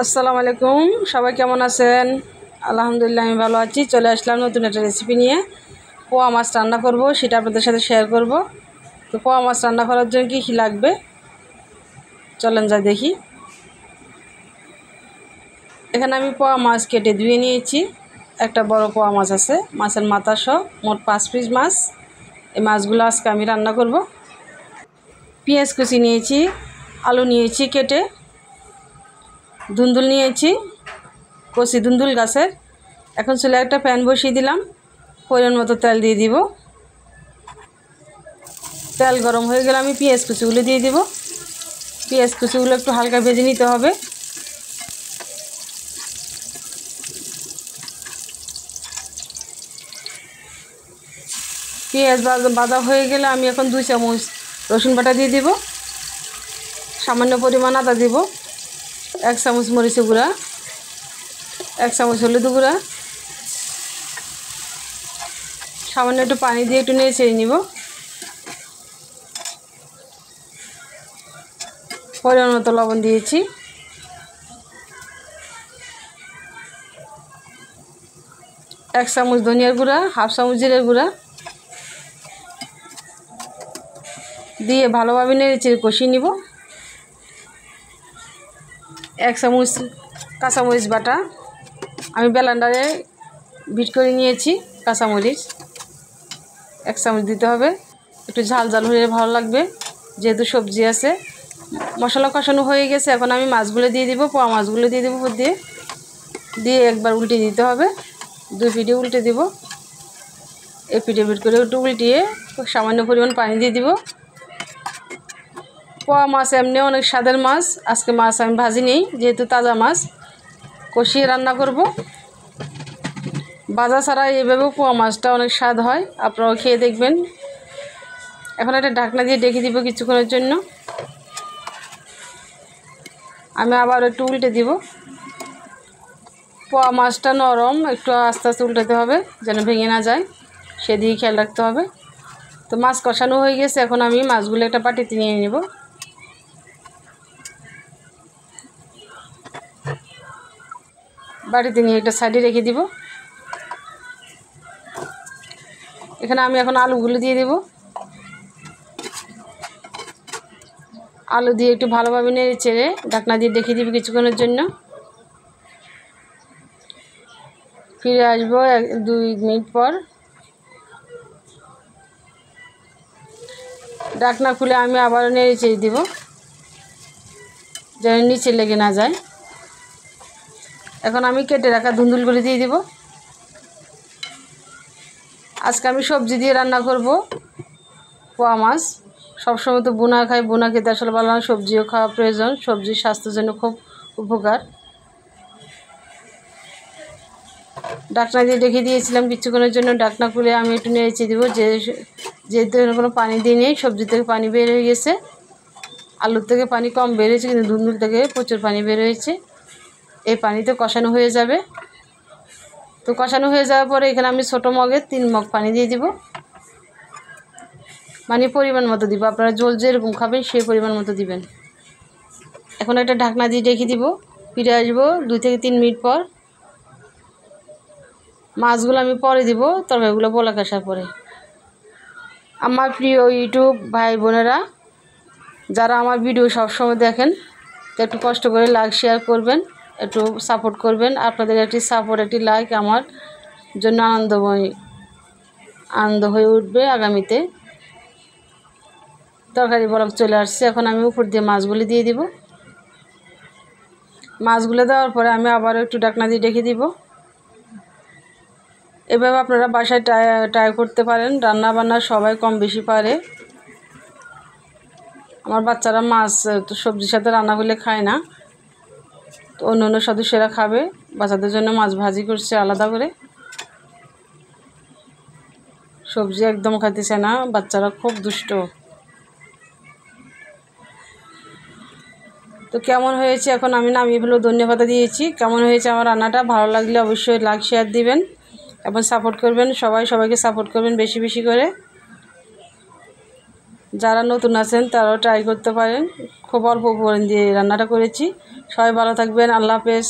আসসালামু আলাইকুম, সবাই কেমন আছেন? আলহামদুলিল্লাহ আমি ভালো আছি। চলে আসলাম নতুন একটা রেসিপি নিয়ে। পোয়া মাছ রান্না করব, সেটা আপনাদের সাথে শেয়ার করব। তো পোয়া মাছ রান্না করার জন্য কী কী লাগবে চলেন যা দেখি। এখানে আমি পোয়া মাছ কেটে ধুয়ে নিয়েছি। একটা বড় পোয়া মাছ আছে, মাছের মাথা সহ মোট 5 পিস মাছ। এই মাছগুলো আজকে আমি রান্না করব। পেঁয়াজ কুচি নিয়েছি, আলু নিয়েছি কেটে, ধুন্দুল নিয়েছি কচি ধুন্দুল গাছের। এখন চুলে একটা প্যান বসিয়ে দিলাম, পরিমাণ মতো তেল দিয়ে দিব। তেল গরম হয়ে গেলে আমি পেঁয়াজ কুচিগুলো দিয়ে দিব। পেঁয়াজ কুচিগুলো একটু হালকা ভেজে নিতে হবে। পেঁয়াজ ভাজা হয়ে গেলে আমি এখন 2 চামচ রসুন বাটা দিয়ে দিব, সামান্য পরিমাণ আদা দিব, 1 চামচ মরিচ গুঁড়া, 1 চামচ হলুদ গুঁড়া, সামান্য একটু পানি দিয়ে একটু নেড়ে চেড়ে নিব। পরিমাণ মতো লবণ দিয়েছি। এক চামচ ধনিয়ার গুঁড়া, 1/2 চামচ জিরের গুঁড়া দিয়ে ভালোভাবে নেড়ে চেড়ে কষিয়ে নিব। 1 চামচ কাঁচামরিচ বাটা, আমি ব্লেন্ডারে বিট করে নিয়েছি। কাঁচামরিচ 1 চামচ দিতে হবে। একটু ঝাল ঝাল হলে ভালো লাগবে, যেহেতু সবজি আছে। মশলা কষানো হয়ে গেছে, এখন আমি মাছগুলো দিয়ে দিব। পোয়া মাছগুলো দিয়ে দেবো, উপর দিয়ে একবার উল্টে দিতে হবে। 2 পিঠে উল্টে দিব। এই পিঠে পিঠ করে একটু উল্টিয়ে সামান্য পরিমাণ পানি দিয়ে দিব। পোয়া মাছ এমনি অনেক স্বাদের মাছ। আজকে মাছ আমি ভাজি নেই, যেহেতু তাজা মাছ কষিয়ে রান্না করব। ভাজা ছাড়া এভাবেও পোয়া মাছটা অনেক স্বাদ হয়, আপনারাও খেয়ে দেখবেন। এখন একটা ঢাকনা দিয়ে ডেকে দিব কিছুক্ষণের জন্য। আমি আবার একটু উল্টে দিব। পোয়া মাছটা নরম, একটু আস্তে আস্তে উল্টাতে হবে যেন ভেঙে না যায়, সেদিকে খেয়াল রাখতে হবে। তো মাছ কষানো হয়ে গেছে, এখন আমি মাছগুলো একটা বাটিতে নিয়ে নেব। বাটিতে নিয়ে একটা সাইডে রেখে দিব। এখানে আমি এখন আলুগুলো দিয়ে দেব। আলু দিয়ে একটু ভালোভাবে নেড়ে চেড়ে ঢাকনা দিয়ে রেখে দিব কিছুক্ষণের জন্য। ফিরে আসবো 2 মিনিট পর। ঢাকনা খুলে আমি আবারও নেড়ে চেড়ে দিব যেন নিচে লেগে না যায়। এখন আমি কেটে রাখা ধুন্দুলগুলো দিয়ে দিব। আজকে আমি সবজি দিয়ে রান্না করব পোয়া মাছ। সবসময় তো বোনা খাই, বোনা খেতে আসলে ভালো না, সবজিও খাওয়া প্রয়োজন। সবজি স্বাস্থ্যের জন্য খুব উপকার। ঢাকনা দিয়ে রেখে দিয়েছিলাম কিছুক্ষণের জন্য। ঢাকনা খুলে আমি একটু নেড়ে দিব, যেহেতু কোনো পানি দিয়ে নেই, সবজি থেকে পানি বের হয়ে গেছে। আলুর থেকে পানি কম বের হয়েছে, কিন্তু ধুন্দুল থেকে প্রচুর পানি বের হয়েছে। এই পানিতে কষানো হয়ে যাবে। তো কষানো হয়ে যাওয়ার পরে এখানে আমি ছোটো মগে 3 মগ পানি দিয়ে দিব। মানে পরিমাণ মতো দিব, আপনারা ঝোল যেরকম খাবেন সেই পরিমাণ মতো দিবেন। এখন একটা ঢাকনা দিয়ে রেখে দিব। ফিরে আসবো 2 থেকে 3 মিনিট পর। মাছগুলো আমি পরে দিব, তরকারিগুলো বলক আসার পরে। আমার প্রিয় ইউটিউব ভাই বোনেরা, যারা আমার ভিডিও সবসময় দেখেন, তো একটু কষ্ট করে লাইক শেয়ার করবেন, একটু সাপোর্ট করবেন। আপনাদের একটি সাপোর্ট, একটি লাইক আমার জন্য আনন্দ হয়ে উঠবে আগামীতে। তরকারি বলক চলে আসছে, এখন আমি উপর দিয়ে মাছগুলি দিয়ে দিব। মাছগুলো দেওয়ার পরে আমি আবারও একটু ঢাকনা দিয়ে রেখে দিব। এভাবে আপনারা বাসায় ট্রাই করতে পারেন। রান্না বান্না সবাই কম বেশি পারে। আমার বাচ্চারা মাছ তো সবজির সাথে রান্না করলে খায় না, তো অন্য অন্য সদস্যরা খাবে। বাচ্চাদের জন্য মাছ ভাজি করছে আলাদা করে। সবজি একদম খাইতেছে না, বাচ্চারা খুব দুষ্ট। তো কেমন হয়েছে এখন আমি নামিয়ে ফেলে ধন্যবাদ দিয়েছি। কেমন হয়েছে আমার রান্নাটা, ভালো লাগলে অবশ্যই লাইক শেয়ার দিবেন এবং সাপোর্ট করবেন। সবাইকে সাপোর্ট করবেন বেশি বেশি করে। যারা নতুন আছেন তারাও ট্রাই করতে পারেন। খুব অল্প উপকরণ দিয়ে রান্নাটা করেছি। সবাই ভালো থাকবেন। আল্লাহ হাফেজ।